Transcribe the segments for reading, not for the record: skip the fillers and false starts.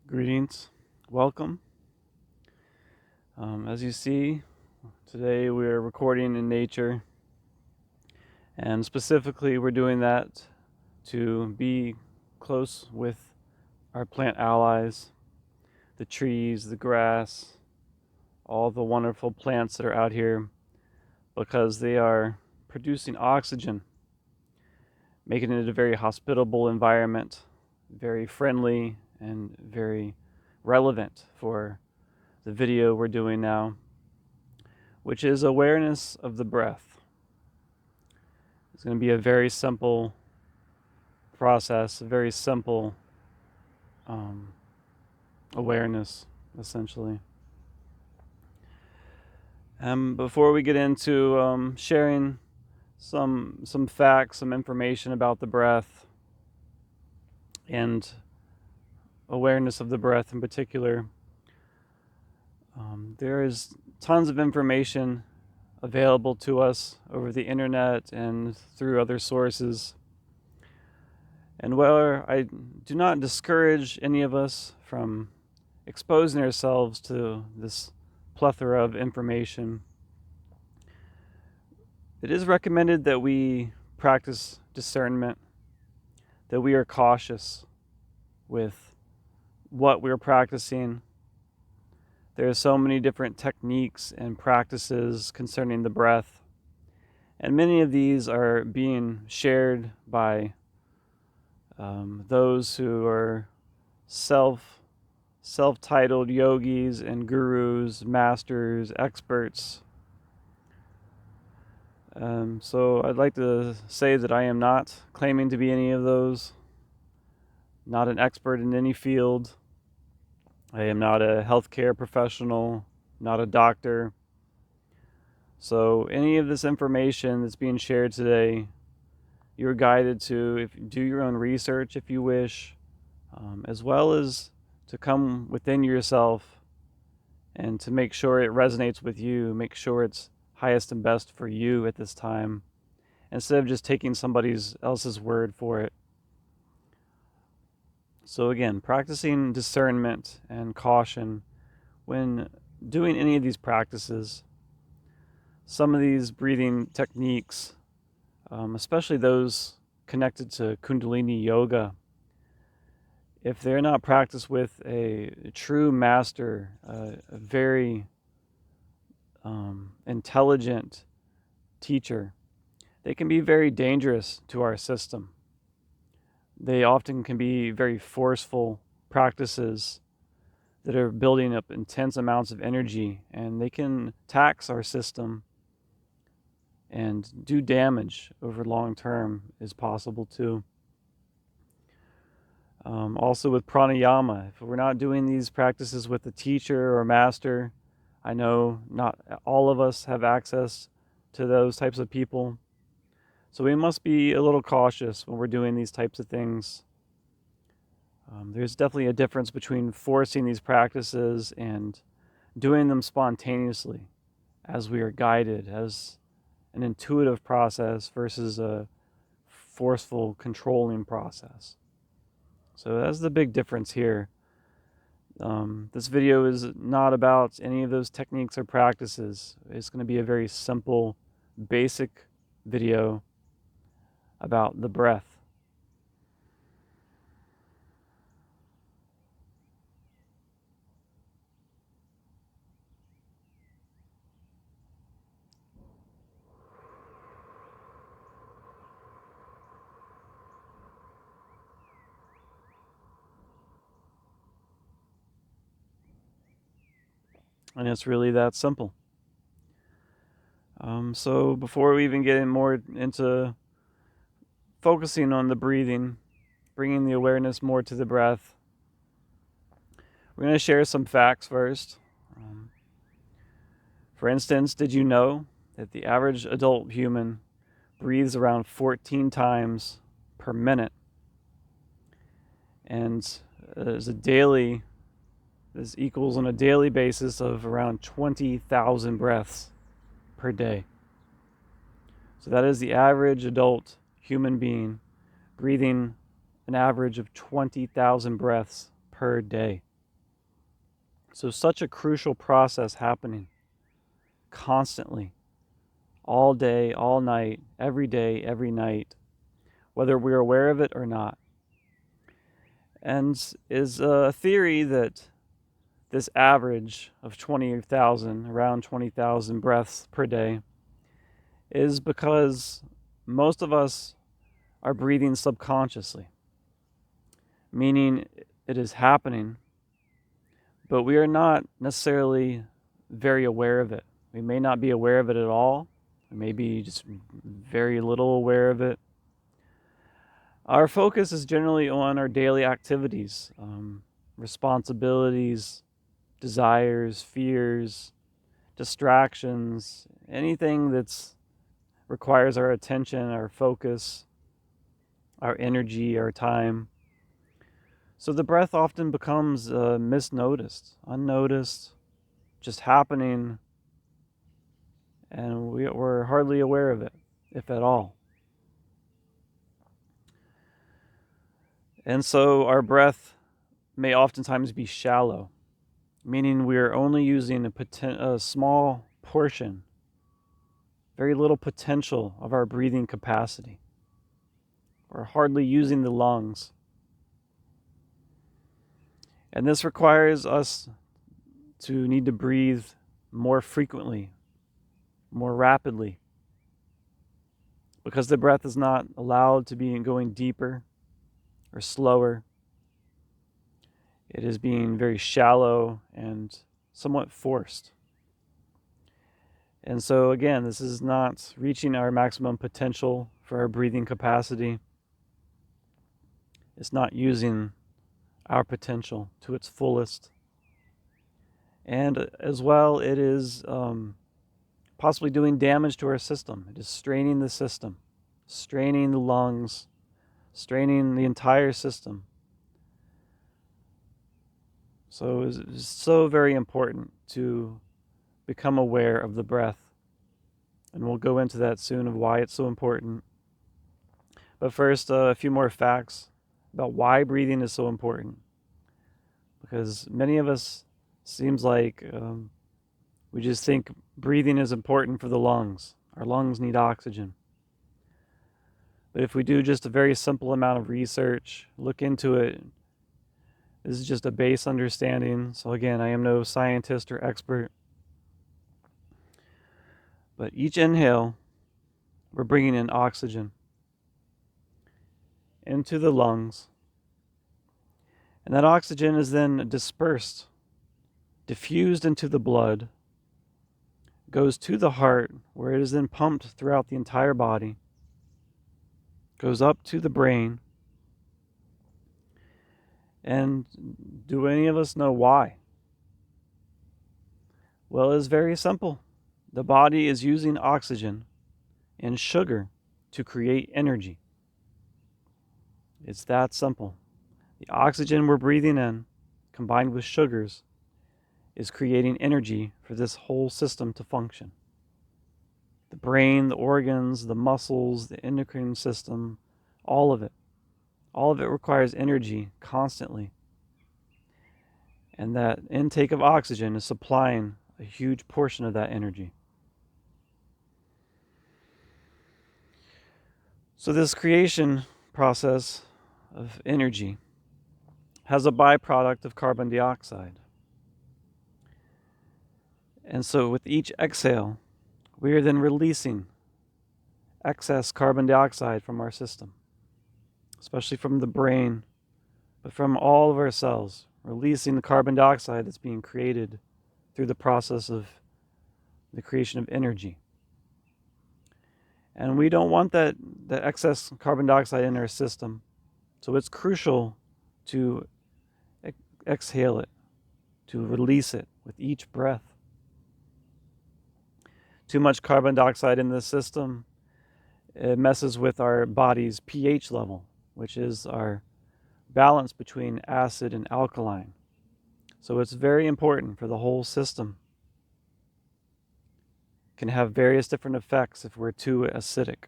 Greetings, welcome. As you see, today we're recording in nature, and specifically, we're doing that to be close with our plant allies, the trees, the grass, all the wonderful plants that are out here, because they are producing oxygen, making it a very hospitable environment, very friendly, and very relevant for the video we're doing now, which is awareness of the breath. It's going to be a very simple process, a very simple awareness, essentially. Before we get into sharing some facts, some information about the breath and awareness of the breath in particular, there is tons of information available to us over the internet and through other sources. And where I do not discourage any of us from exposing ourselves to this plethora of information, it is recommended that we practice discernment, that we are cautious with what we're practicing. There are so many different techniques and practices concerning the breath, and many of these are being shared by those who are self-titled yogis and gurus, masters, experts. So I'd like to say that I am not claiming to be any of those, not an expert in any field. I am not a healthcare professional, not a doctor. So any of this information that's being shared today, you're guided to do your own research if you wish, as well as to come within yourself and to make sure it resonates with you, make sure it's highest and best for you at this time, instead of just taking somebody else's word for it. So again, practicing discernment and caution when doing any of these practices. Some of these breathing techniques, especially those connected to Kundalini Yoga, if they're not practiced with a true master, a very intelligent teacher, they can be very dangerous to our system. They often can be very forceful practices that are building up intense amounts of energy, and they can tax our system and do damage over long term is possible too. Also with pranayama, if we're not doing these practices with a teacher or master, I know not all of us have access to those types of people. So we must be a little cautious when we're doing these types of things. There's definitely a difference between forcing these practices and doing them spontaneously as we are guided, as an intuitive process versus a forceful, controlling process. So that's the big difference here. This video is not about any of those techniques or practices. It's going to be a very simple, basic video about the breath. And it's really that simple. So before we even get more into focusing on the breathing, bringing the awareness more to the breath, we're going to share some facts first. For instance, did you know that the average adult human breathes around 14 times per minute? And this equals on a daily basis of around 20,000 breaths per day. So that is the average adult human being breathing an average of 20,000 breaths per day. So such a crucial process happening constantly, all day, all night, every day, every night, whether we're aware of it or not. And is a theory that this average of 20,000, around 20,000 breaths per day, is because most of us are breathing subconsciously, meaning it is happening, but we are not necessarily very aware of it. We may not be aware of it at all. We may be just very little aware of it. Our focus is generally on our daily activities, responsibilities, desires, fears, distractions, anything that's requires our attention, our focus, our energy, our time. So the breath often becomes misnoticed, unnoticed, just happening, and we're hardly aware of it, if at all. And so our breath may oftentimes be shallow, meaning we are only using a small portion, very little potential of our breathing capacity. We're hardly using the lungs. And this requires us to need to breathe more frequently, more rapidly, because the breath is not allowed to be going deeper or slower. It is being very shallow and somewhat forced. And so again, this is not reaching our maximum potential for our breathing capacity. It's not using our potential to its fullest. And as well, it is possibly doing damage to our system. It is straining the system, straining the lungs, straining the entire system. So it's so very important to become aware of the breath. And we'll go into that soon of why it's so important. But first, a few more facts about why breathing is so important. Because many of us, seems like we just think breathing is important for the lungs. Our lungs need oxygen. But if we do just a very simple amount of research, look into it, this is just a base understanding. So again, I am no scientist or expert. But each inhale, we're bringing in oxygen into the lungs. And that oxygen is then dispersed, diffused into the blood, goes to the heart, where it is then pumped throughout the entire body, goes up to the brain. And do any of us know why? Well, it's very simple. The body is using oxygen and sugar to create energy. It's that simple. The oxygen we're breathing in, combined with sugars, is creating energy for this whole system to function. The brain, the organs, the muscles, the endocrine system, all of it. All of it requires energy constantly. And that intake of oxygen is supplying a huge portion of that energy. So this creation process of energy has a byproduct of carbon dioxide. And so with each exhale, we are then releasing excess carbon dioxide from our system, especially from the brain, but from all of our cells, releasing the carbon dioxide that's being created through the process of the creation of energy. And we don't want that excess carbon dioxide in our system. So it's crucial to exhale it, to release it with each breath. Too much carbon dioxide in the system, it messes with our body's pH level, which is our balance between acid and alkaline. So it's very important for the whole system. It can have various different effects if we're too acidic.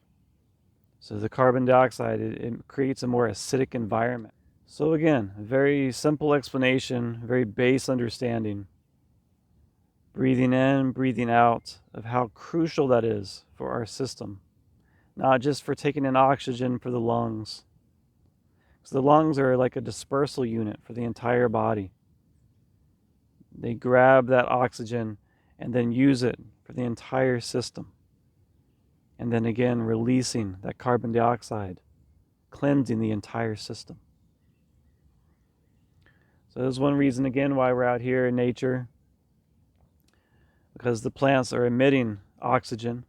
So the carbon dioxide, it creates a more acidic environment. So again, a very simple explanation, very base understanding breathing in, breathing out, of how crucial that is for our system, not just for taking in oxygen for the lungs. Because the lungs are like a dispersal unit for the entire body. They grab that oxygen and then use it for the entire system. And then again, releasing that carbon dioxide, cleansing the entire system. So there's one reason again why we're out here in nature, because the plants are emitting oxygen.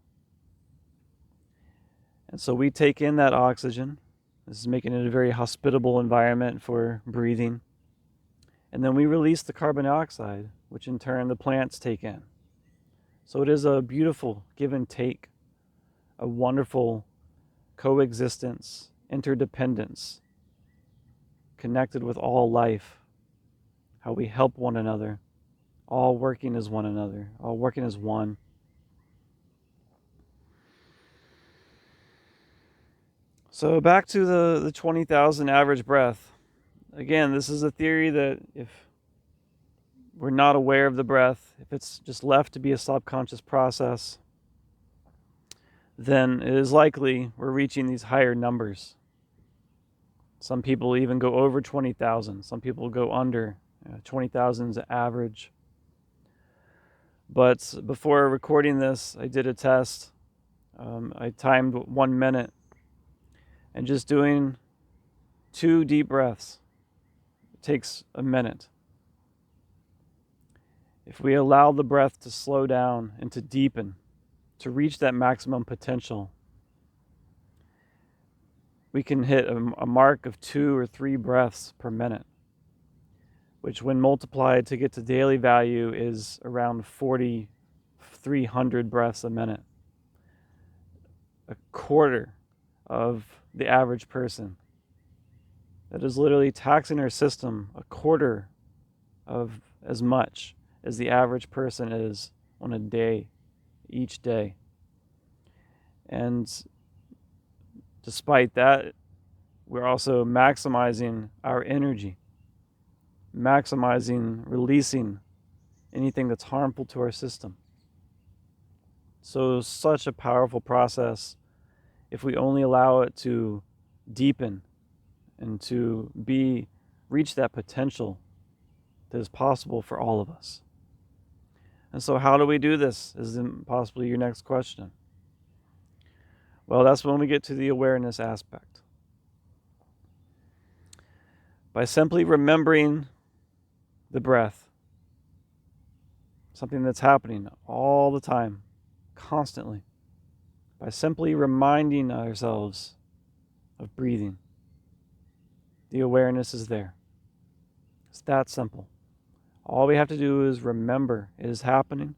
And so we take in that oxygen. This is making it a very hospitable environment for breathing. And then we release the carbon dioxide, which in turn the plants take in. So it is a beautiful give and take, a wonderful coexistence, interdependence, connected with all life, how we help one another, all working as one another, all working as one. So back to the 20,000 average breath. Again, this is a theory that if we're not aware of the breath, if it's just left to be a subconscious process, then it is likely we're reaching these higher numbers. Some people even go over 20,000. Some people go under. 20,000 is average. But before recording this, I did a test. I timed 1 minute. And just doing 2 deep breaths takes a minute. If we allow the breath to slow down and to deepen, to reach that maximum potential, we can hit a mark of 2 or 3 breaths per minute, which when multiplied to get to daily value is around 4,300 breaths a minute. A quarter of the average person. That is literally taxing our system a quarter of as much as the average person is on a day, each day. And despite that, we're also maximizing our energy, maximizing, releasing anything that's harmful to our system. So such a powerful process if we only allow it to deepen and to reach that potential that is possible for all of us. And so how do we do this is possibly your next question. Well, that's when we get to the awareness aspect. By simply remembering the breath, something that's happening all the time, constantly, by simply reminding ourselves of breathing, the awareness is there. It's that simple. All we have to do is remember it is happening,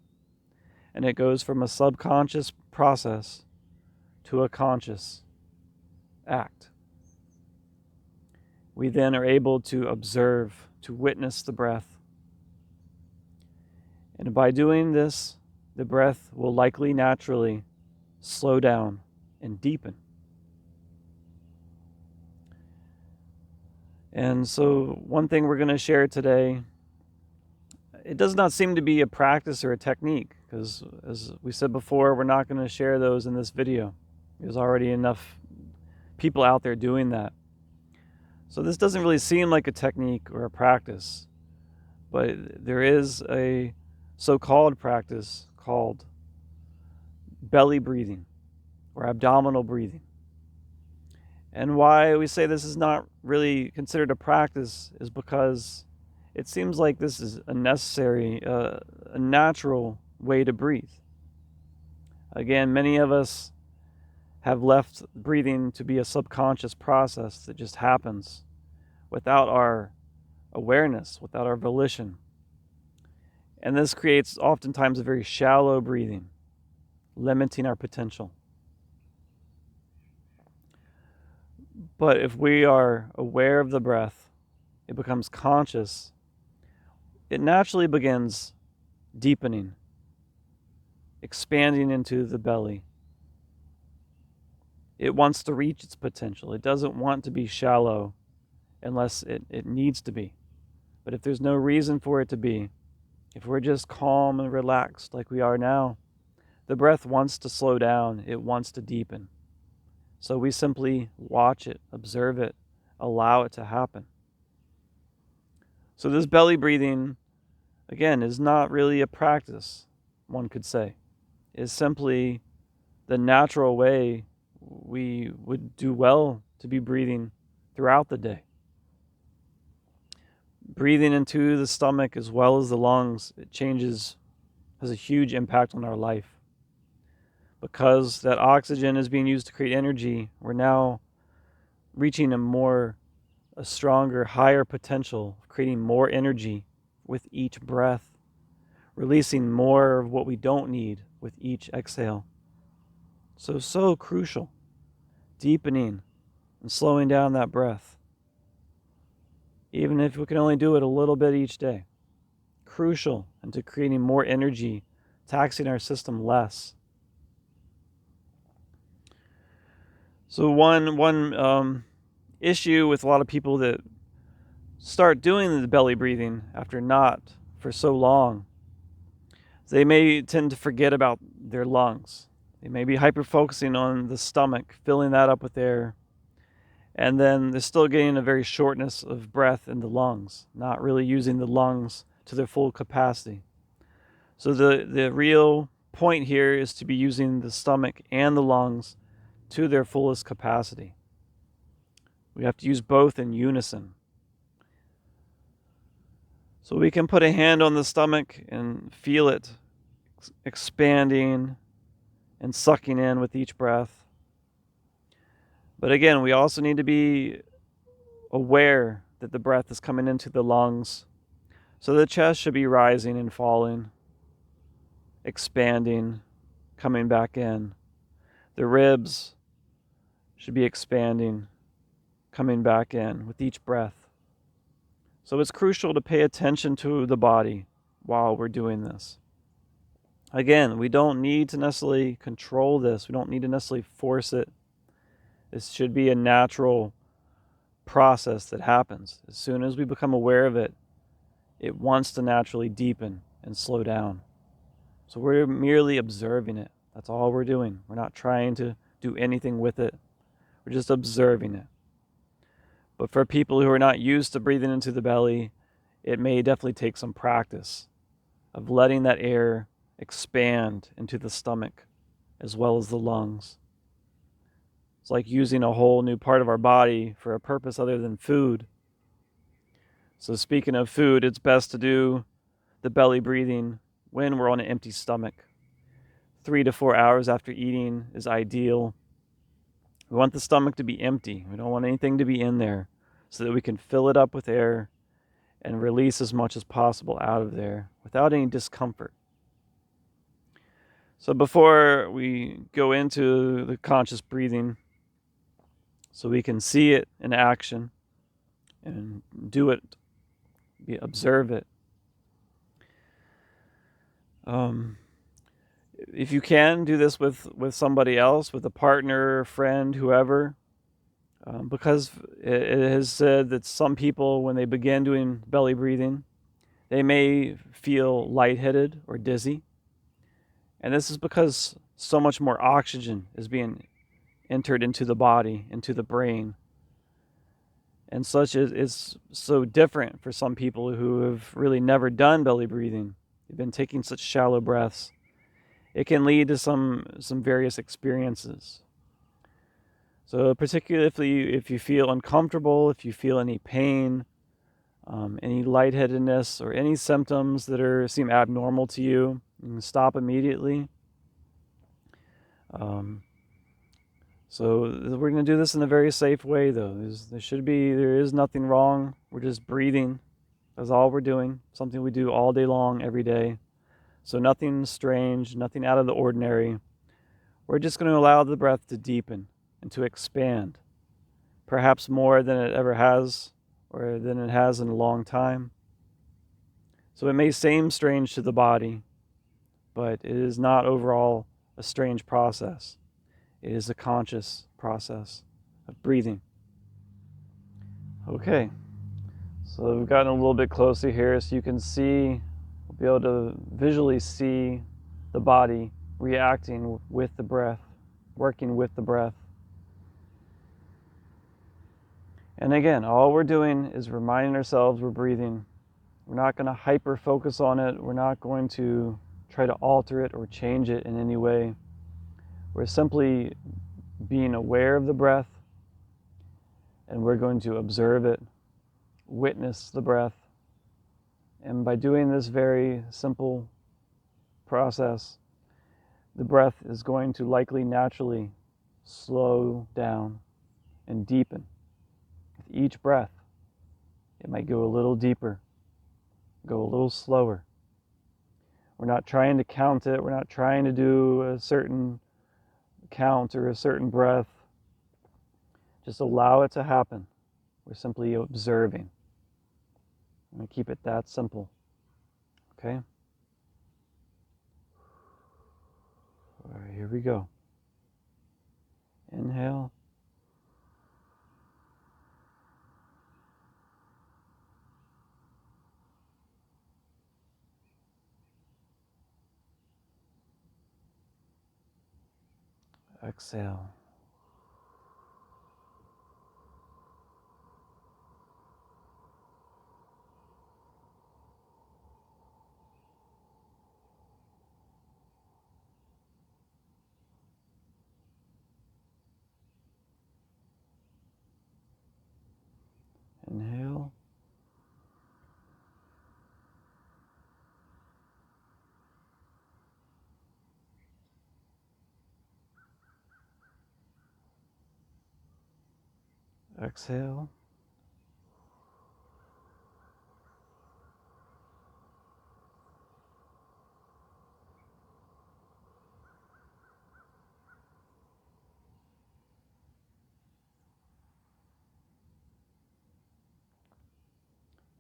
and it goes from a subconscious process to a conscious act. We then are able to observe, to witness the breath. And by doing this, the breath will likely naturally slow down and deepen. And so one thing we're going to share today, it does not seem to be a practice or a technique, because as we said before, we're not going to share those in this video. There's already enough people out there doing that. So this doesn't really seem like a technique or a practice, but there is a so-called practice called belly breathing or abdominal breathing. And why we say this is not really considered a practice is because it seems like this is a necessary, a natural way to breathe. Again, many of us have left breathing to be a subconscious process that just happens without our awareness, without our volition. And this creates oftentimes a very shallow breathing, limiting our potential. But if we are aware of the breath, it becomes conscious, it naturally begins deepening, expanding into the belly. It wants to reach its potential. It doesn't want to be shallow unless it needs to be. But if there's no reason for it to be, if we're just calm and relaxed like we are now, the breath wants to slow down, it wants to deepen. So we simply watch it, observe it, allow it to happen. So this belly breathing, again, is not really a practice, one could say. It's simply the natural way we would do well to be breathing throughout the day. Breathing into the stomach as well as the lungs, has a huge impact on our life. Because that oxygen is being used to create energy, we're now reaching a stronger, higher potential of creating more energy with each breath, releasing more of what we don't need with each exhale. So crucial, deepening and slowing down that breath. Even if we can only do it a little bit each day. Crucial into creating more energy, taxing our system less. So one issue with a lot of people that start doing the belly breathing after not for so long, they may tend to forget about their lungs. They may be hyper-focusing on the stomach, filling that up with air, and then they're still getting a very shortness of breath in the lungs, not really using the lungs to their full capacity. So the real point here is to be using the stomach and the lungs to their fullest capacity. We have to use both in unison. So we can put a hand on the stomach and feel it expanding and sucking in with each breath. But again, we also need to be aware that the breath is coming into the lungs. So the chest should be rising and falling, expanding, coming back in. The ribs should be expanding, coming back in with each breath. So it's crucial to pay attention to the body while we're doing this. Again, we don't need to necessarily control this. We don't need to necessarily force it. This should be a natural process that happens. As soon as we become aware of it, it wants to naturally deepen and slow down. So we're merely observing it. That's all we're doing. We're not trying to do anything with it. We're just observing it. But for people who are not used to breathing into the belly, it may definitely take some practice of letting that air expand into the stomach as well as the lungs. It's like using a whole new part of our body for a purpose other than food. So speaking of food, it's best to do the belly breathing when we're on an empty stomach. 3 to 4 hours after eating is ideal. We want the stomach to be empty. We don't want anything to be in there so that we can fill it up with air and release as much as possible out of there without any discomfort. So before we go into the conscious breathing, so we can see it in action and do it, observe it. If you can, do this with somebody else, with a partner, friend, whoever, because it has said that some people, when they begin doing belly breathing, they may feel lightheaded or dizzy. And this is because so much more oxygen is being entered into the body, into the brain. And such is so different for some people who have really never done belly breathing. They've been taking such shallow breaths. It can lead to some various experiences. So particularly if you feel uncomfortable, if you feel any pain, any lightheadedness, or any symptoms that seem abnormal to you, you can stop immediately. So we're going to do this in a very safe way, though. There is nothing wrong. We're just breathing. That's all we're doing. Something we do all day long, every day. So nothing strange, nothing out of the ordinary. We're just going to allow the breath to deepen and to expand, perhaps more than it ever has, or than it has in a long time. So it may seem strange to the body, but it is not overall a strange process. It is a conscious process of breathing. Okay, so we've gotten a little bit closer here so you can see We'll be able to visually see the body reacting with the breath, working with the breath. And again, all we're doing is reminding ourselves we're breathing. We're not going to hyper focus on it. We're not going to try to alter it or change it in any way. We're simply being aware of the breath, and we're going to observe it, witness the breath. And by doing this very simple process, the breath is going to likely naturally slow down and deepen. With each breath, it might go a little deeper, go a little slower. We're not trying to count it. We're not trying to do a certain count or a certain breath. Just allow it to happen. We're simply observing. I'm going to keep it that simple. Okay? All right, here we go. Inhale. Exhale. Inhale. Exhale.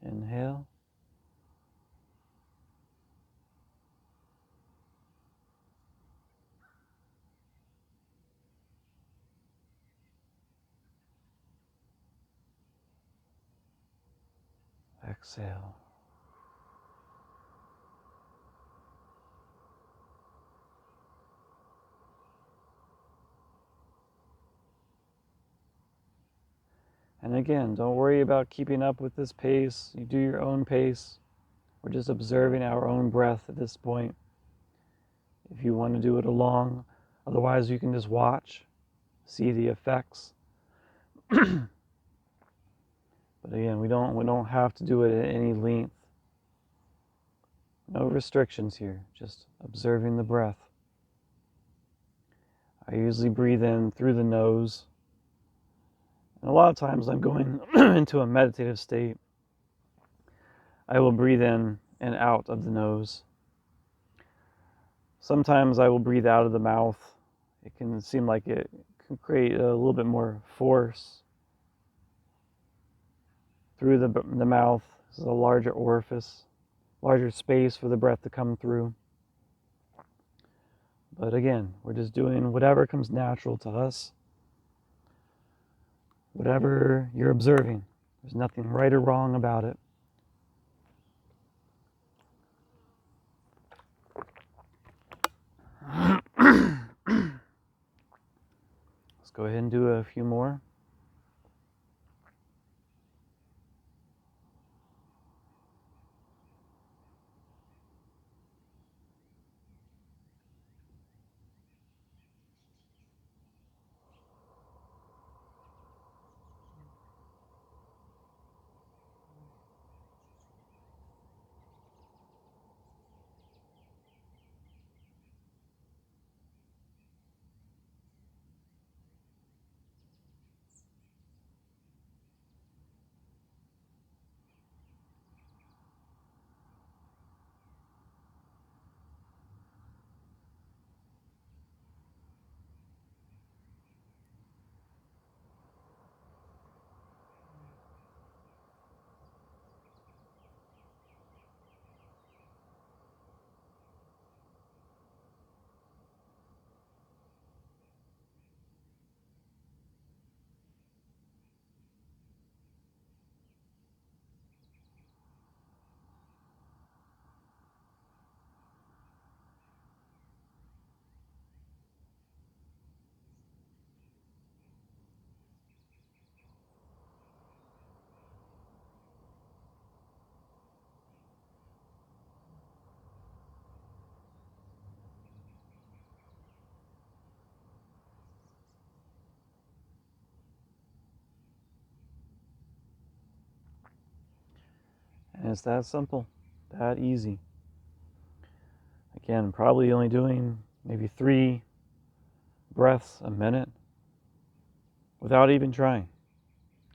Inhale. Exhale. And again, don't worry about keeping up with this pace. You do your own pace. We're just observing our own breath at this point. If you want to do it along, otherwise you can just watch, see the effects. But again, we don't have to do it at any length. No restrictions here, just observing the breath. I usually breathe in through the nose. And a lot of times I'm going into a meditative state. I will breathe in and out of the nose. Sometimes I will breathe out of the mouth. It can seem like it can create a little bit more force. Through the mouth is a larger orifice, larger space for the breath to come through. But again, we're just doing whatever comes natural to us. Whatever you're observing, there's nothing right or wrong about it. Let's go ahead and do a few more. it's that simple, that easy. Again, probably only doing maybe 3 breaths a minute without even trying.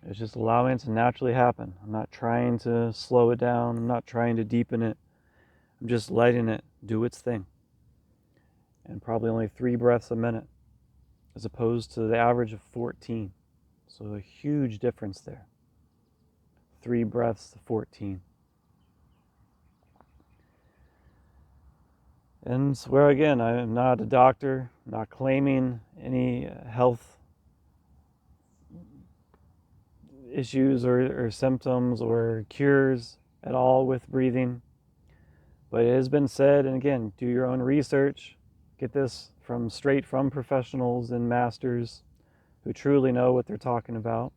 It's just allowing it to naturally happen. I'm not trying to slow it down. I'm not trying to deepen it. I'm just letting it do its thing. And probably only 3 breaths a minute as opposed to the average of 14. So a huge difference there. 3 breaths to 14. And where again, I am not a doctor, not claiming any health issues or symptoms or cures at all with breathing. But it has been said, and again, do your own research. Get this straight from professionals and masters who truly know what they're talking about.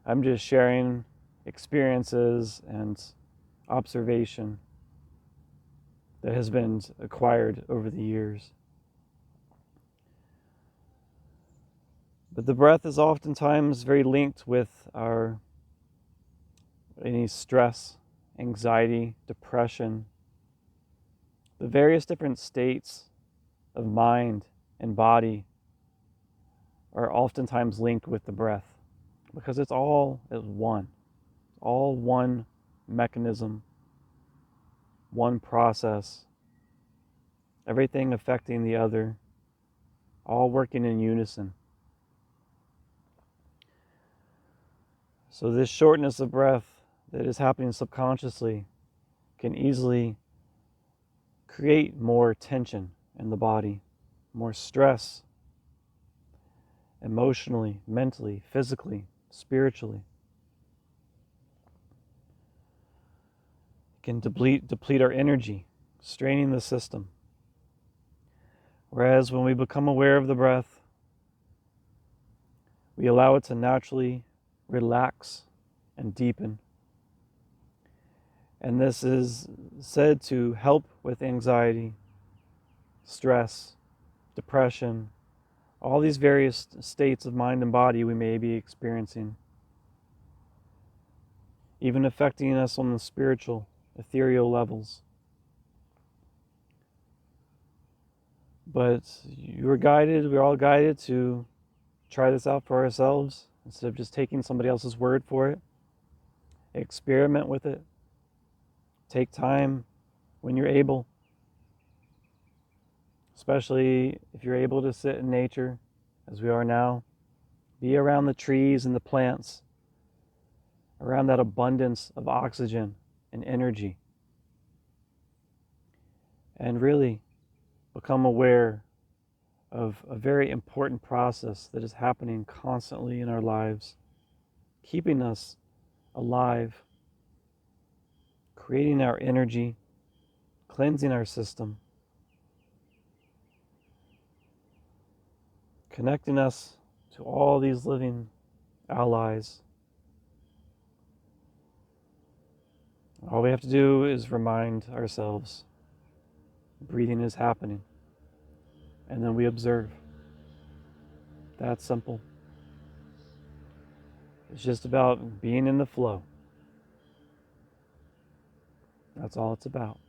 I'm just sharing experiences and observation that has been acquired over the years. But the breath is oftentimes very linked with any stress, anxiety, depression, the various different states of mind and body are oftentimes linked with the breath because it's all one mechanism, one process, everything affecting the other, all working in unison. So this shortness of breath that is happening subconsciously can easily create more tension in the body, more stress, emotionally, mentally, physically, spiritually. It can deplete our energy, straining the system. Whereas when we become aware of the breath, we allow it to naturally relax and deepen. And this is said to help with anxiety, stress, depression, all these various states of mind and body we may be experiencing, even affecting us on the spiritual, ethereal levels. But we're all guided to try this out for ourselves instead of just taking somebody else's word for it. Experiment with it. Take time when you're able, especially if you're able to sit in nature, as we are now. Be around the trees and the plants, around that abundance of oxygen and energy. And really become aware of a very important process that is happening constantly in our lives, keeping us alive, creating our energy, cleansing our system, connecting us to all these living allies. All we have to do is remind ourselves breathing is happening, and then we observe. That's simple. It's just about being in the flow. That's all it's about.